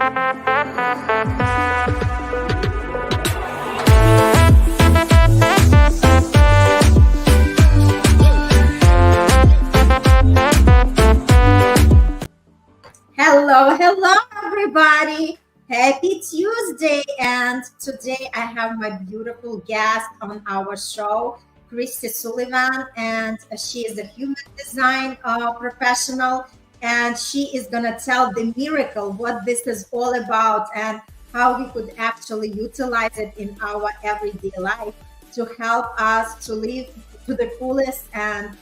Hello, hello, everybody. Happy Tuesday. And today I have my beautiful guest on our show, Kristi Sullivan. And she is a human design professional. And she is going to tell the miracle what this is all about and how we could actually utilize it in our everyday life to help us to live to the fullest and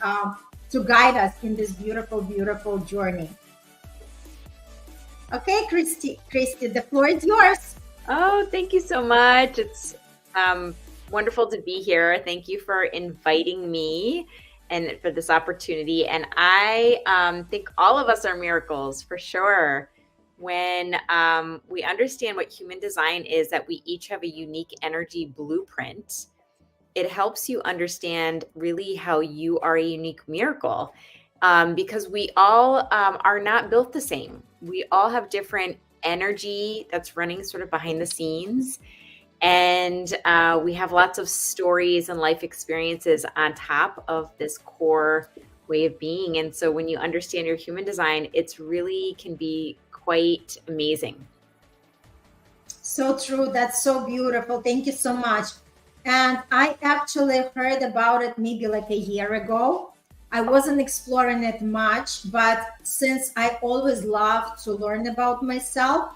to guide us in this beautiful, beautiful journey. Okay, Kristi, the floor is yours. Oh, thank you so much. It's wonderful to be here. Thank you for inviting me and for this opportunity. And I think all of us are miracles for sure. When we understand what human design is, that we each have a unique energy blueprint, it helps you understand really how you are a unique miracle. Because we all are not built the same. We all have different energy that's running sort of behind the scenes. And we have lots of stories and life experiences on top of this core way of being. And so when you understand your human design, it's really can be quite amazing. So true. That's so beautiful. Thank you so much. And I actually heard about it maybe like a year ago. I wasn't exploring it much, but since I always love to learn about myself,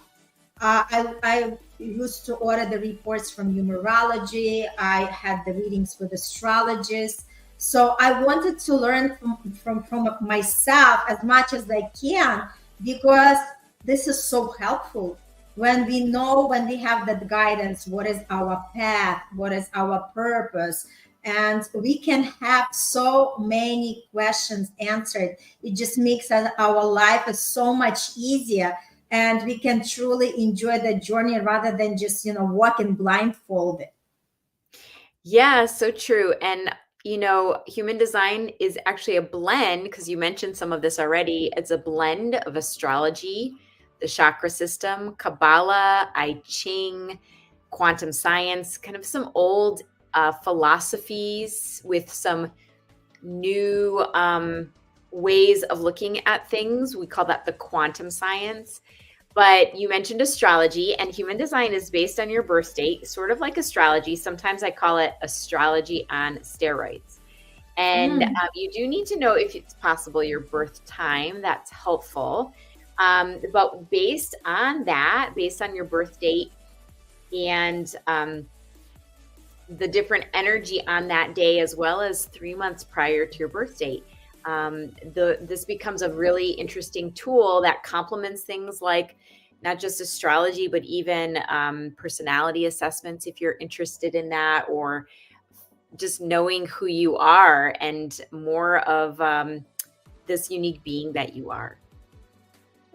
I used to order the reports from numerology. I had the readings with astrologists. So I wanted to learn from myself as much as I can, because this is so helpful. When we know, when we have that guidance, what is our path, what is our purpose, and we can have so many questions answered. It just makes our life is so much easier, and we can truly enjoy the journey rather than just, walking blindfolded. Yeah, so true. And, human design is actually a blend, because you mentioned some of this already. It's a blend of astrology, the chakra system, Kabbalah, I Ching, quantum science, kind of some old philosophies with some new ways of looking at things. We call that the quantum science. But you mentioned astrology, and human design is based on your birth date, sort of like astrology. Sometimes I call it astrology on steroids. And you do need to know, if it's possible, your birth time. That's helpful. But based on your birth date and the different energy on that day, as well as 3 months prior to your birth date, this becomes a really interesting tool that complements things like not just astrology, but even personality assessments, if you're interested in that, or just knowing who you are and more of this unique being that you are.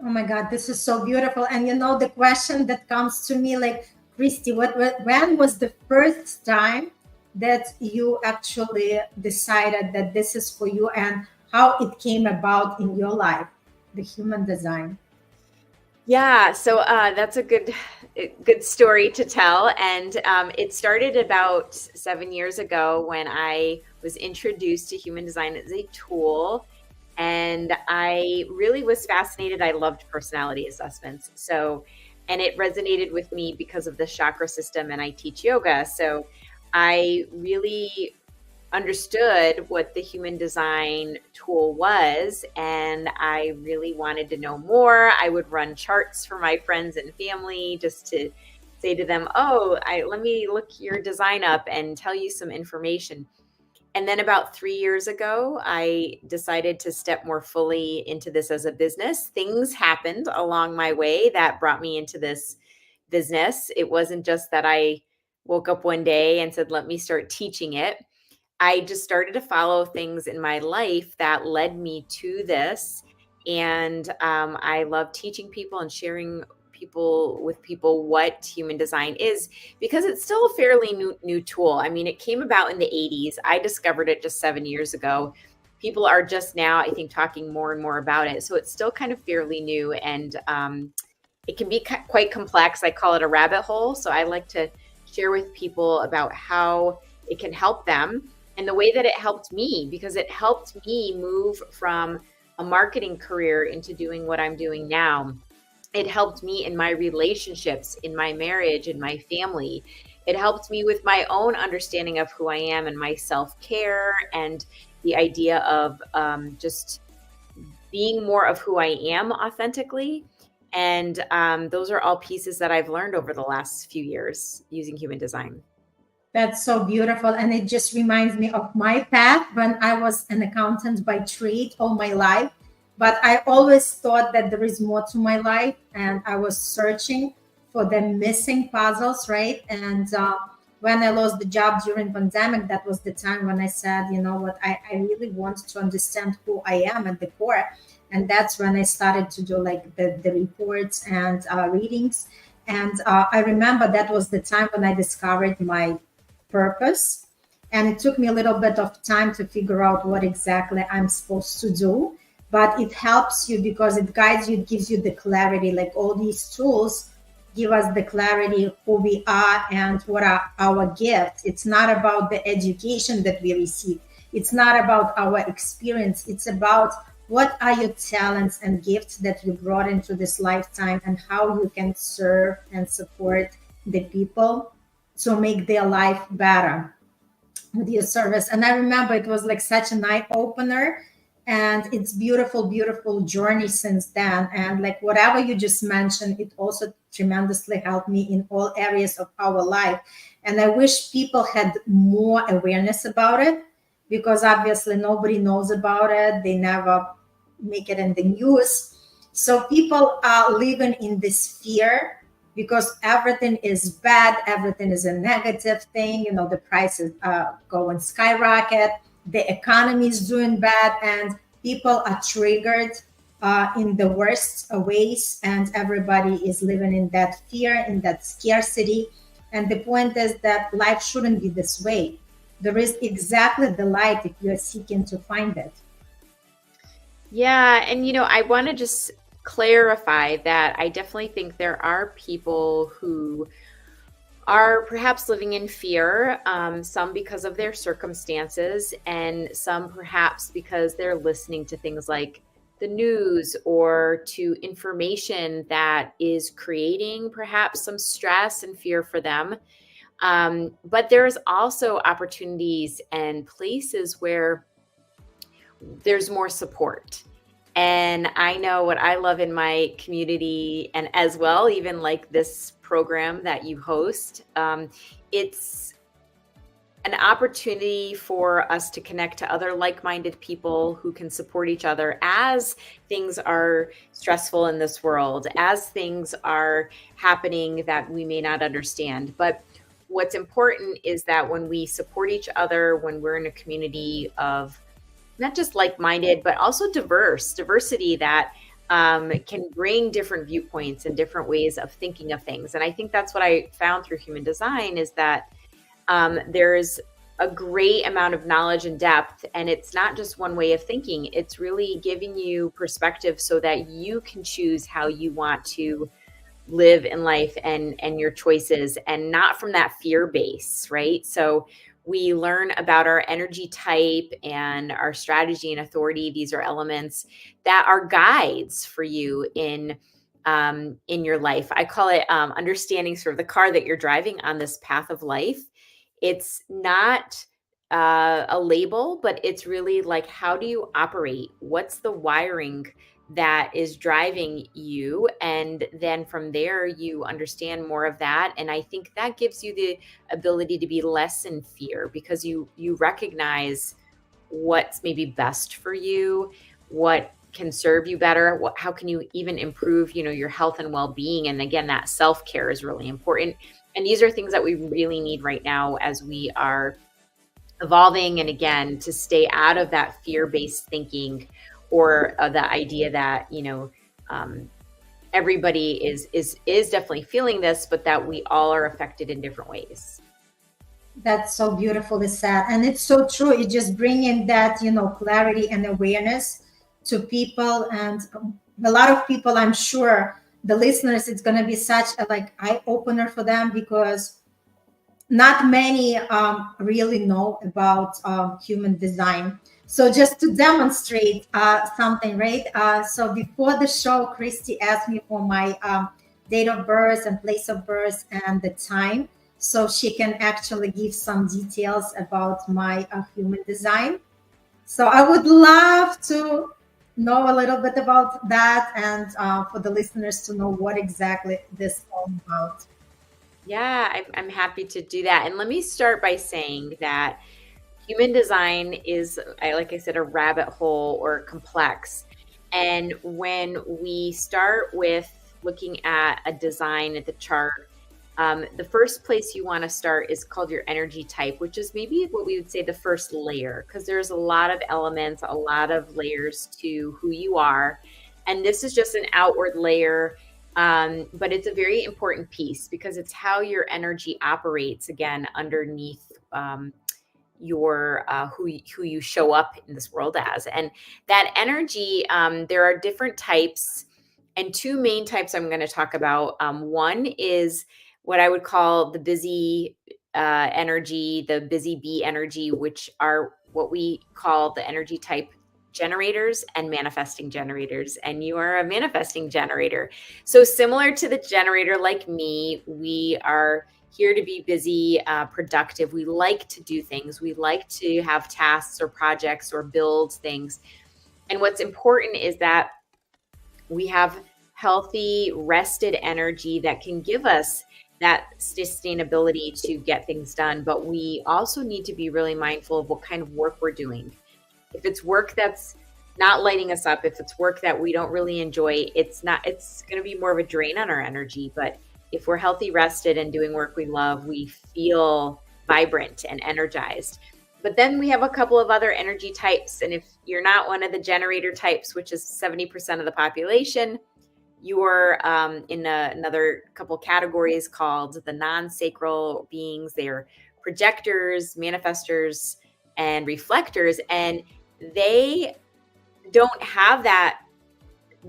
Oh my God, this is so beautiful. And the question that comes to me, like, Kristi, when was the first time that you actually decided that this is for you, and how it came about in your life, the human design? Yeah, so that's a good story to tell. And it started about 7 years ago when I was introduced to human design as a tool. And I really was fascinated. I loved personality assessments. And it resonated with me because of the chakra system, and I teach yoga. So I really understood what the human design tool was, and I really wanted to know more. I would run charts for my friends and family just to say to them, let me look your design up and tell you some information. And then about 3 years ago, I decided to step more fully into this as a business. Things happened along my way that brought me into this business. It wasn't just that I woke up one day and said, let me start teaching it. I just started to follow things in my life that led me to this. And I love teaching people and sharing with people what human design is, because it's still a fairly new tool. I mean, it came about in the 80s. I discovered it just 7 years ago. People are just now, I think, talking more and more about it. So it's still kind of fairly new. And it can be quite complex. I call it a rabbit hole. So I like to share with people about how it can help them and the way that it helped me, because it helped me move from a marketing career into doing what I'm doing now. It helped me in my relationships, in my marriage, in my family. It helped me with my own understanding of who I am and my self-care and the idea of just being more of who I am authentically. And those are all pieces that I've learned over the last few years using human design. That's so beautiful. And it just reminds me of my path when I was an accountant by trade all my life. But I always thought that there is more to my life. And I was searching for the missing puzzles, right? And when I lost the job during pandemic, that was the time when I said, you know what, I really want to understand who I am at the core. And that's when I started to do like the reports and readings. And I remember that was the time when I discovered my purpose. And it took me a little bit of time to figure out what exactly I'm supposed to do. But it helps you because it guides you, it gives you the clarity. Like all these tools give us the clarity of who we are and what are our gifts. It's not about the education that we receive. It's not about our experience. It's about what are your talents and gifts that you brought into this lifetime and how you can serve and support the people to make their life better with your service. And I remember it was like such an eye-opener, and it's beautiful, beautiful journey since then. And like whatever you just mentioned, it also tremendously helped me in all areas of our life. And I wish people had more awareness about it, because obviously nobody knows about it. They never make it in the news. So people are living in this fear because everything is bad. Everything is a negative thing. You know, the prices are going skyrocket. The economy is doing bad, and people are triggered in the worst ways. And everybody is living in that fear, in that scarcity. And the point is that life shouldn't be this way. There is exactly the light if you're seeking to find it. Yeah. And, you know, I want to just clarify that I definitely think there are people who are perhaps living in fear, some because of their circumstances, and some perhaps because they're listening to things like the news or to information that is creating perhaps some stress and fear for them. But there's also opportunities and places where there's more support. And I know what I love in my community, and as well, even like this program that you host, it's an opportunity for us to connect to other like-minded people who can support each other as things are stressful in this world, as things are happening that we may not understand. But what's important is that when we support each other, when we're in a community of not just like-minded, but also diversity that can bring different viewpoints and different ways of thinking of things. And I think that's what I found through human design is that there's a great amount of knowledge and depth, and it's not just one way of thinking. It's really giving you perspective so that you can choose how you want to live in life and your choices, and not from that fear base, right? So we learn about our energy type and our strategy and authority. These are elements that are guides for you in your life. I call it understanding sort of the car that you're driving on this path of life. It's not a label, but it's really like, how do you operate? What's the wiring that is driving you? And then from there, you understand more of that. And I think that gives you the ability to be less in fear, because you recognize what's maybe best for you, what can serve you better, how can you even improve, your health and well-being. And again, that self-care is really important. And these are things that we really need right now as we are evolving. And again, to stay out of that fear-based thinking, or the idea that, everybody is definitely feeling this, but that we all are affected in different ways. That's so beautifully said. And it's so true. It just bringing that, clarity and awareness to people. And a lot of people, I'm sure, the listeners, it's going to be such a like eye opener for them, because not many really know about human design. So just to demonstrate something, right? So before the show, Kristi asked me for my date of birth and place of birth and the time, so she can actually give some details about my human design. So I would love to know a little bit about that, and for the listeners to know what exactly this is all about. Yeah, I'm happy to do that. And let me start by saying that human design is, like I said, a rabbit hole or complex. And when we start with looking at a design at the chart, the first place you want to start is called your energy type, which is maybe what we would say the first layer, because there's a lot of elements, a lot of layers to who you are. And this is just an outward layer, but it's a very important piece because it's how your energy operates, again, underneath your who you show up in this world as. And that energy, there are different types, and two main types I'm going to talk about. One is what I would call the busy energy, the busy bee energy, which are what we call the energy type generators and manifesting generators. And you are a manifesting generator. So similar to the generator, like me, we are here to be busy, productive. We like to do things. We like to have tasks or projects or build things. And what's important is that we have healthy, rested energy that can give us that sustainability to get things done. But we also need to be really mindful of what kind of work we're doing. If it's work that's not lighting us up, if it's work that we don't really enjoy, it's going to be more of a drain on our energy. But if we're healthy, rested, and doing work we love, we feel vibrant and energized. But then we have a couple of other energy types. And if you're not one of the generator types, which is 70% of the population, you're in another couple categories called the non-sacral beings. They're projectors, manifestors, and reflectors. And they don't have that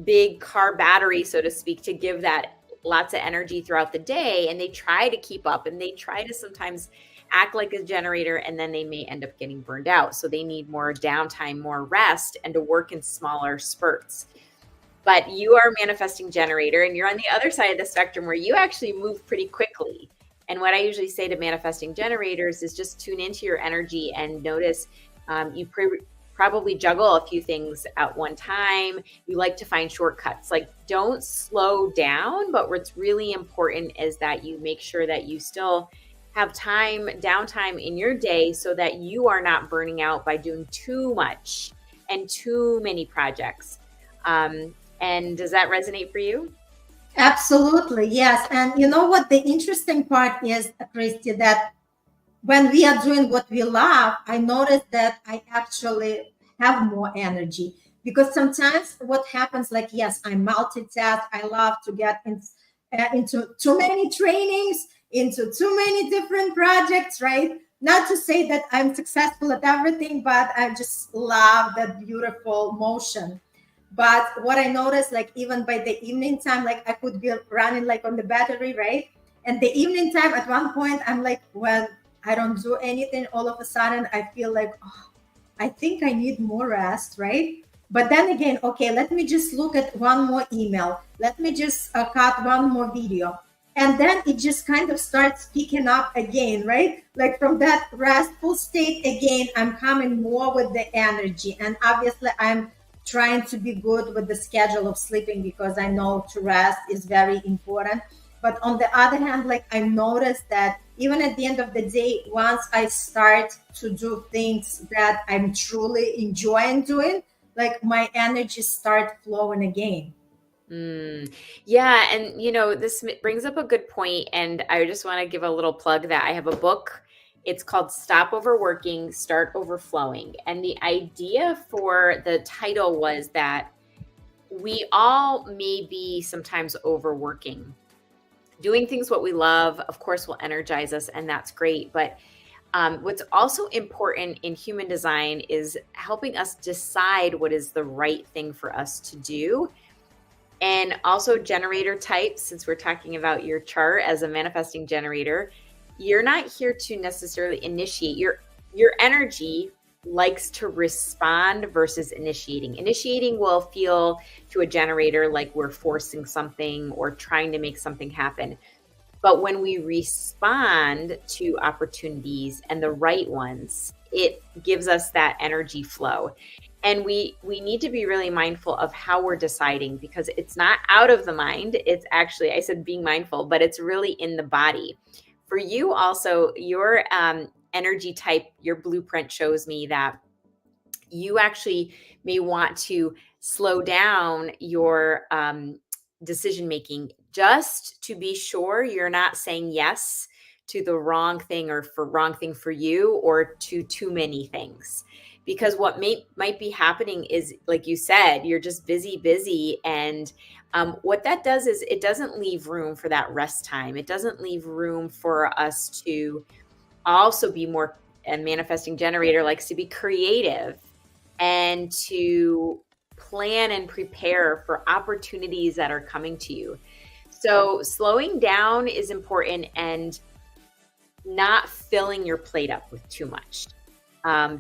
big car battery, so to speak, to give that lots of energy throughout the day. And they try to keep up, and they try to sometimes act like a generator, and then they may end up getting burned out. So they need more downtime, more rest, and to work in smaller spurts. But you are a manifesting generator, and you're on the other side of the spectrum where you actually move pretty quickly. And what I usually say to manifesting generators is just tune into your energy and notice you probably juggle a few things at one time. You like to find shortcuts. Like, don't slow down, but what's really important is that you make sure that you still have downtime in your day so that you are not burning out by doing too much and too many projects. And does that resonate for you? Absolutely, yes. And you know what the interesting part is, Kristi, that when we are doing what we love, I notice that I actually have more energy, because sometimes what happens, like, yes, I multitask. I love to get into too many trainings, into too many different projects, right? Not to say that I'm successful at everything, but I just love that beautiful motion. But what I noticed, like, even by the evening time, like, I could be running like on the battery, right? And the evening time, at one point, I'm like, well, I don't do anything. All of a sudden, I feel like, oh, I think I need more rest, right? But then again, okay, let me just look at one more email. Let me just cut one more video. And then it just kind of starts picking up again, right? Like, from that restful state again, I'm coming more with the energy. And obviously, I'm trying to be good with the schedule of sleeping, because I know to rest is very important. But on the other hand, like, I noticed that even at the end of the day, once I start to do things that I'm truly enjoying doing, like, my energy start flowing again. Yeah. And, this brings up a good point. And I just want to give a little plug that I have a book. It's called Stop Overworking, Start Overflowing. And the idea for the title was that we all may be sometimes overworking. Doing things what we love, of course, will energize us, and that's great. But what's also important in human design is helping us decide what is the right thing for us to do. And And also generator types, since we're talking about your chart as a manifesting generator, you're not here to necessarily initiate. Your energy likes to respond versus initiating. Initiating will feel to a generator like we're forcing something or trying to make something happen. But when we respond to opportunities and the right ones, it gives us that energy flow. And we need to be really mindful of how we're deciding, because it's not out of the mind. It's actually, I said being mindful, but it's really in the body. For you also, your energy type, your blueprint shows me that you actually may want to slow down your decision making, just to be sure you're not saying yes to the wrong thing or for wrong thing for you, or to too many things. Because what might be happening is, like you said, you're just busy. And what that does is it doesn't leave room for that rest time. It doesn't leave room for us to also be more, a manifesting generator likes to be creative and to plan and prepare for opportunities that are coming to you. So slowing down is important, and not filling your plate up with too much.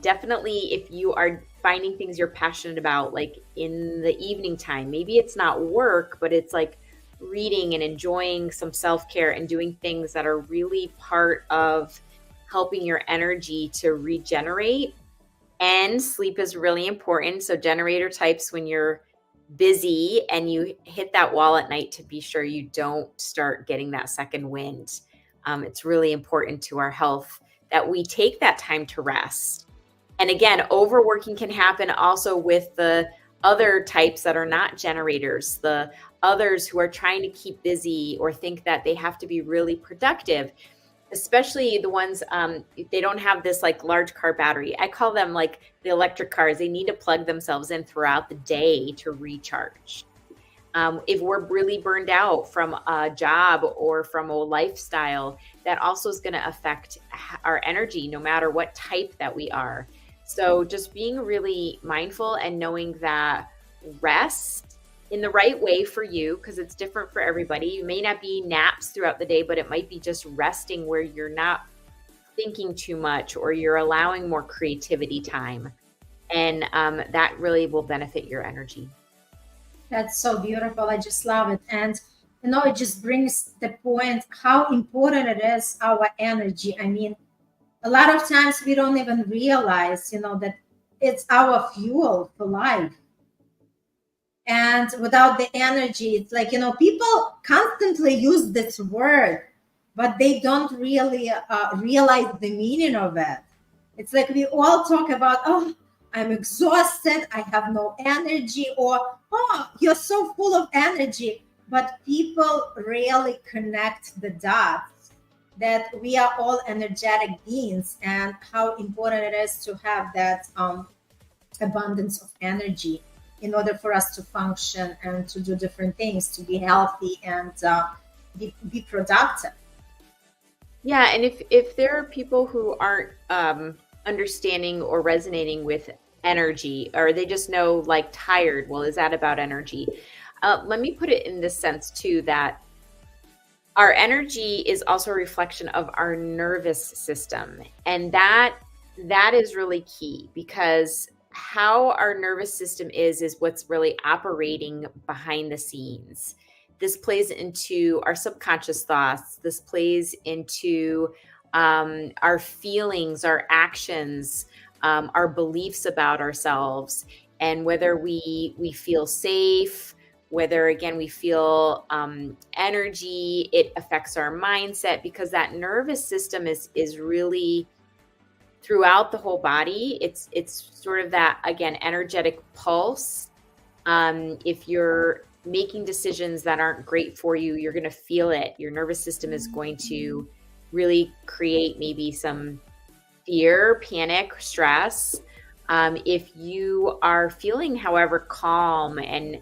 Definitely, if you are finding things you're passionate about, like in the evening time, maybe it's not work, but it's like reading and enjoying some self-care and doing things that are really part of helping your energy to regenerate. And sleep is really important. So generator types, when you're busy and you hit that wall at night, to be sure you don't start getting that second wind. It's really important to our health that we take that time to rest. And again, overworking can happen also with the other types that are not generators, the others who are trying to keep busy or think that they have to be really productive, especially the ones, they don't have this like large car battery. I call them like the electric cars. They need to plug themselves in throughout the day to recharge. If we're really burned out from a job or from a lifestyle, that also is going to affect our energy, no matter what type that we are. So just being really mindful and knowing that rest in the right way for you, because it's different for everybody. You may not be naps throughout the day, but it might be just resting where you're not thinking too much, or you're allowing more creativity time. And that really will benefit your energy. That's so beautiful. I just love it. And, it just brings the point how important it is, our energy. I mean, a lot of times we don't even realize, that it's our fuel for life. And without the energy, it's like, people constantly use this word, but they don't really realize the meaning of it. It's like we all talk about, oh, I'm exhausted, I have no energy, or, oh, you're so full of energy. But people rarely connect the dots that we are all energetic beings, and how important it is to have that abundance of energy in order for us to function and to do different things, to be healthy and be productive. Yeah, and if there are people who aren't understanding or resonating with energy, or they just know like tired, well, is that about energy? Let me put it in this sense too, that our energy is also a reflection of our nervous system. And that is really key, because how our nervous system is what's really operating behind the scenes. This plays into our subconscious thoughts. This plays into our feelings, our actions, our beliefs about ourselves, and whether we feel safe, whether, again, we feel energy. It affects our mindset, because that nervous system is really throughout the whole body. It's sort of that, again, energetic pulse. If you're making decisions that aren't great for you, you're going to feel it. Your nervous system is going to really create maybe some fear, panic, stress. If you are feeling, however, calm and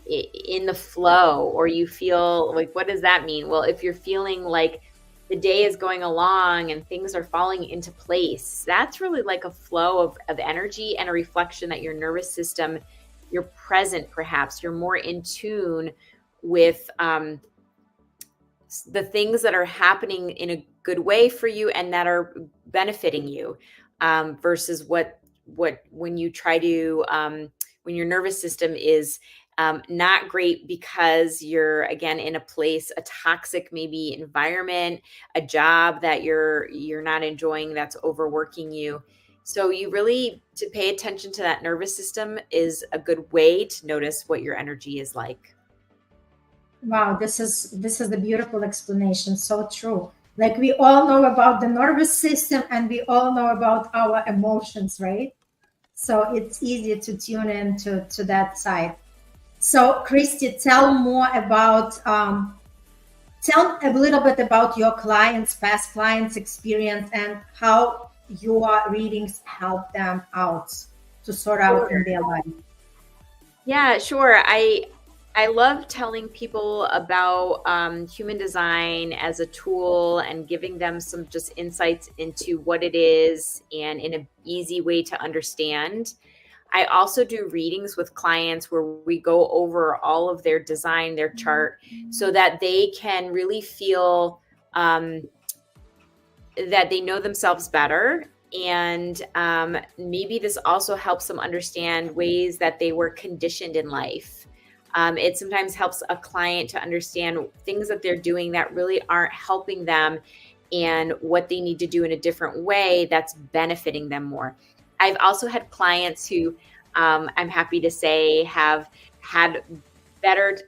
in the flow, or you feel like, what does that mean? Well, if you're feeling like the day is going along and things are falling into place, that's really like a flow of energy and a reflection that your nervous system you're present, perhaps you're more in tune with the things that are happening in a good way for you and that are benefiting you, versus when you try to when your nervous system is not great because you're, again, in a place, a toxic maybe environment, a job that you're not enjoying, that's overworking you. So you really, to pay attention to that nervous system is a good way to notice what your energy is like. Wow, this is a beautiful explanation. So true. Like we all know about the nervous system and we all know about our emotions, right? So it's easy to tune in to that side. So Kristi, tell more about tell a little bit about your clients, past clients' experience, and how your readings help them out to sort out in their life. Yeah, sure. I love telling people about human design as a tool and giving them some just insights into what it is and in an easy way to understand. I also do readings with clients where we go over all of their design, their chart, so that they can really feel that they know themselves better. And maybe this also helps them understand ways that they were conditioned in life. It sometimes helps a client to understand things that they're doing that really aren't helping them and what they need to do in a different way that's benefiting them more. I've also had clients who I'm happy to say have had better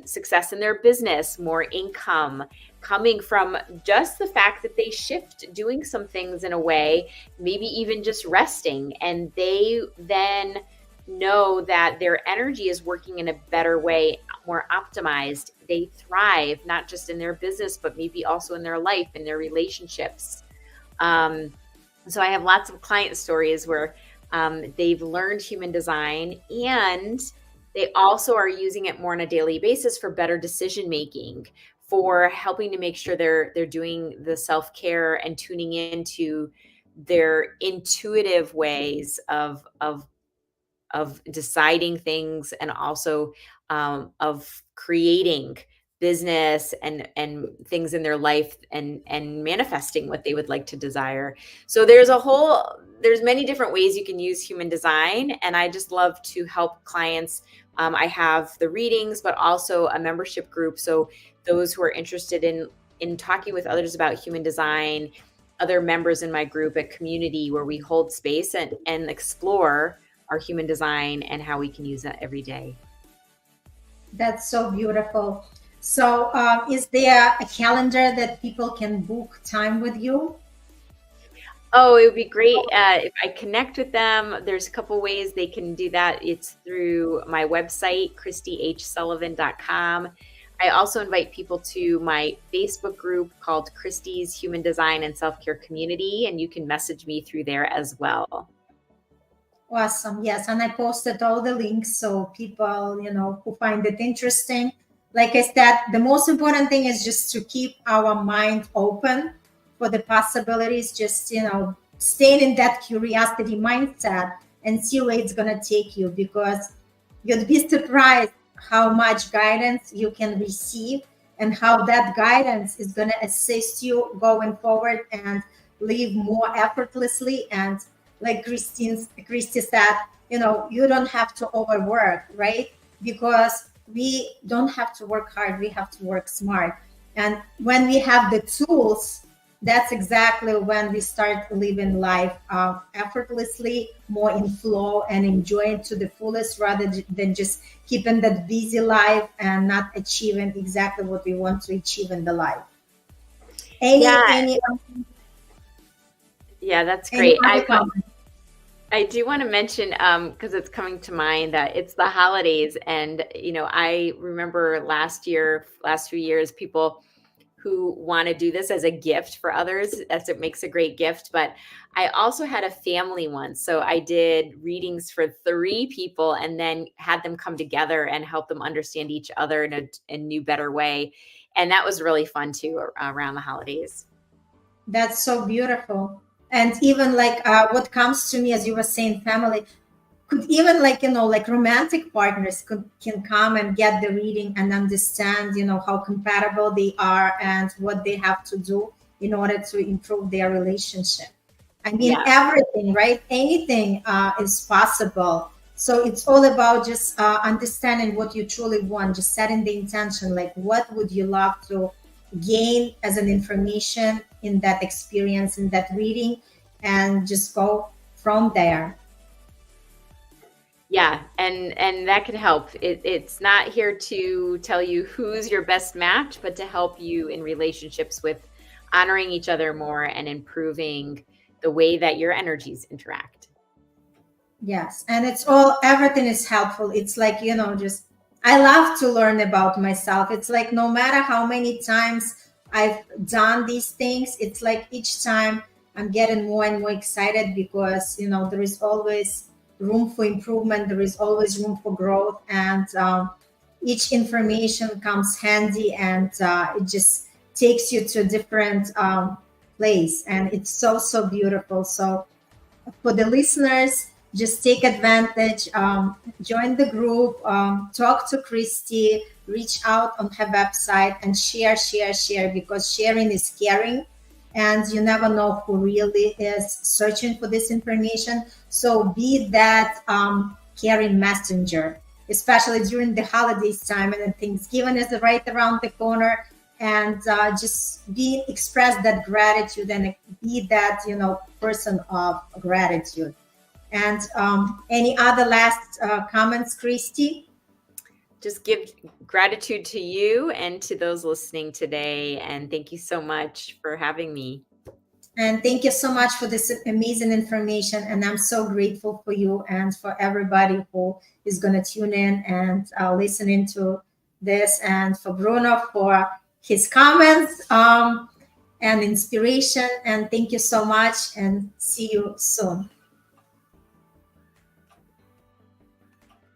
success in their business, more income, coming from just the fact that they shift doing some things in a way, maybe even just resting, and they then know that their energy is working in a better way, more optimized. They thrive, not just in their business, but maybe also in their life, in their relationships. So I have lots of client stories where they've learned human design and they also are using it more on a daily basis for better decision making, for helping to make sure they're doing the self-care and tuning into their intuitive ways of deciding things, and also of creating business and things in their life and manifesting what they would like to desire. So there's many different ways you can use human design, and I just love to help clients. I have the readings, but also a membership group. So those who are interested in talking with others about human design, other members in my group, a community where we hold space and explore our human design and how we can use that every day. That's so beautiful. So is there a calendar that people can book time with you? Oh, it would be great if I connect with them. There's a couple ways they can do that. It's through my website, KristiHSullivan.com. I also invite people to my Facebook group called Kristi's Human Design and Self-Care Community, and you can message me through there as well. Awesome. Yes. And I posted all the links so people, who find it interesting. Like I said, the most important thing is just to keep our mind open for the possibilities, just, staying in that curiosity mindset and see where it's going to take you, because you'd be surprised how much guidance you can receive and how that guidance is going to assist you going forward and live more effortlessly. And like Kristi said, you don't have to overwork, right? Because we don't have to work hard, we have to work smart. And when we have the tools, that's exactly when we start living life effortlessly, more in flow, and enjoy it to the fullest, rather than just keeping that busy life and not achieving exactly what we want to achieve in the life. Yeah, that's great. I do want to mention, because it's coming to mind, that it's the holidays. And, I remember last few years, people who want to do this as a gift for others, as it makes a great gift. But I also had a family one. So I did readings for 3 people and then had them come together and help them understand each other in a new, better way. And that was really fun too, around the holidays. That's so beautiful. And even like what comes to me, as you were saying, family, could even like, like romantic partners can come and get the reading and understand, how compatible they are and what they have to do in order to improve their relationship. I mean, everything, right? Anything is possible. So it's all about just understanding what you truly want, just setting the intention, like what would you love to gain as an information in that experience, in that reading, and just go from there. Yeah, and that could help. It's not here to tell you who's your best match, but to help you in relationships with honoring each other more and improving the way that your energies interact. Yes, and everything is helpful. It's like, just I love to learn about myself. It's like no matter how many times I've done these things, it's like each time I'm getting more and more excited because, there is always room for improvement. There is always room for growth. And each information comes handy, and it just takes you to a different place. And it's so, so beautiful. So for the listeners, just take advantage, join the group, talk to Kristi, reach out on her website, and share, because sharing is caring. And you never know who really is searching for this information. So be that caring messenger, especially during the holidays time, and then Thanksgiving is right around the corner. And just express that gratitude and be that, person of gratitude. And any other last comments, Kristi? Just give gratitude to you and to those listening today. And thank you so much for having me. And thank you so much for this amazing information. And I'm so grateful for you and for everybody who is going to tune in and listening to this, and for Bruno for his comments and inspiration. And thank you so much, and see you soon.